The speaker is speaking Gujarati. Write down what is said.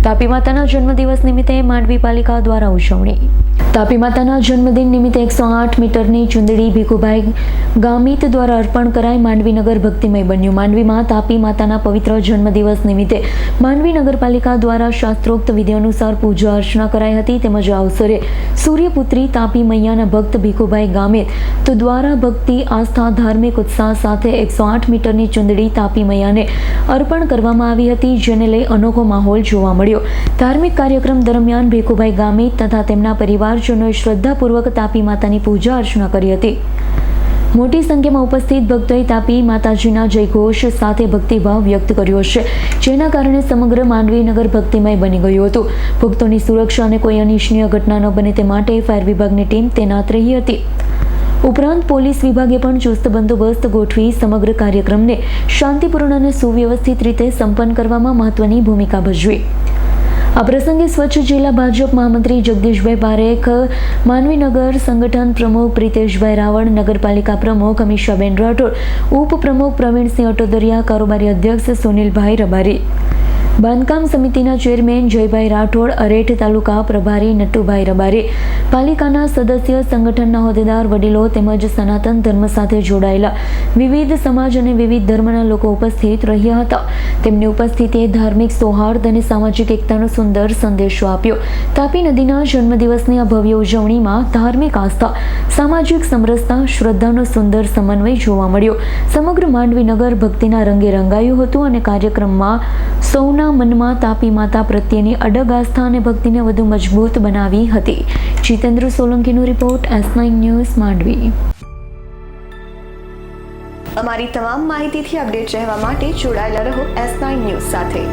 તાપી માતાના જન્મદિવસ નિમિત્તે માંડવી પાલિકા દ્વારા ઉજવણી। તાપી માતાના જન્મદિન નિમિત્તે 108 મીટરની ચુંદડી ભીખુભાઈ ગામિત દ્વારા અર્પણ કરાઈ માંડવી નગર ભક્તિમય બન્યું। માંડવીમાં તાપી માતાના પવિત્ર જન્મદિવસ નિમિત્તે માંડવી નગરપાલિકા દ્વારા શાસ્ત્રોક્ત વિધિ અનુસાર પૂજા અર્ચના કરાઈ હતી। તેમજ આ અવસરે સૂર્યપુત્રી તાપી મૈયાના ભક્ત ભીખુભાઈ ગામિત તો દ્વારા ભક્તિ આસ્થા ધાર્મિક ઉત્સાહ સાથે 108 મીટરની ચુંદડી તાપી મૈયાને અર્પણ કરવામાં આવી હતી, જેને લઈ અનોખો માહોલ જોવા મળ્યો। ધાર્મિક કાર્યક્રમ દરમિયાન ભીખુભાઈ ગામિત તથા તેમના પરિવારજનોએ શ્રદ્ધાપૂર્વક તાપી માતાની પૂજા અર્ચના કરી હતી। મોટી સંખ્યામાં ઉપસ્થિત ભક્તોએ તાપી માતાજીના જયઘોષ સાથે ભક્તિભાવ વ્યક્ત કર્યો છે, જેના કારણે સમગ્ર માંડવી નગર ભક્તિમય બની ગયું હતું। ભક્તોની સુરક્ષા અને કોઈ અનિચ્છનીય ઘટના ન બને તે માટે ફાયર વિભાગની ટીમ તૈનાત રહી હતી। ઉપરાંત પોલીસ વિભાગે પણ ચુસ્ત બંદોબસ્ત ગોઠવી સમગ્ર કાર્યક્રમને શાંતિપૂર્ણ અને સુવ્યવસ્થિત રીતે સંપન્ન કરવામાં મહત્વની ભૂમિકા ભજવી। આ પ્રસંગે સ્વચ્છ જિલ્લા ભાજપ મહામંત્રી જગદીશભાઈ પારેખ, માંડવીનગર સંગઠન પ્રમુખ પ્રિતેશભાઈ રાવળ, નગરપાલિકા પ્રમુખ અમીષાબેન રાઠોડ, ઉપપ્રમુખ પ્રવીણસિંહ અટોદરિયા, કારોબારી અધ્યક્ષ સુનિલભાઈ રબારી, બાંધકામ સમિતિના ચેરમેન જયભાઈ રાઠોડ, અરેઠ તાલુકા પ્રભારી નટુભાઈ રબારી, પાલિકાના સદસ્ય, સંગઠનના હોદ્દેદાર, વડીલો તેમજ સનાતન ધર્મ સાથે જોડાયેલા વિવિધ સમાજ અને વિવિધ ધર્મના લોકો ઉપસ્થિત રહ્યા હતા। તેમની ઉપસ્થિતિએ ધાર્મિક સૌહાર્દ અને સામાજિક એકતાનો સુંદર સંદેશો આપ્યો। તાપી નદીના જન્મદિવસની આ ભવ્ય ઉજવણીમાં ધાર્મિક આસ્થા, સામાજિક સમરસતા, શ્રદ્ધાનો સુંદર સમન્વય જોવા મળ્યો। સમગ્ર માંડવી નગર ભક્તિના રંગે રંગાયું હતું અને કાર્યક્રમમાં સૌના મનમાં તાપી માતા પ્રત્યેની અડગ આસ્થા અને ભક્તિને વધુ મજબૂત બનાવી હતી। જીતેન્દ્ર સોલંકીનો રિપોર્ટ, S9 ન્યૂઝ, માંડવી। અમારી તમામ માહિતીથી અપડેટ રહેવા માટે જોડાયેલા રહો S9 ન્યૂઝ સાથે।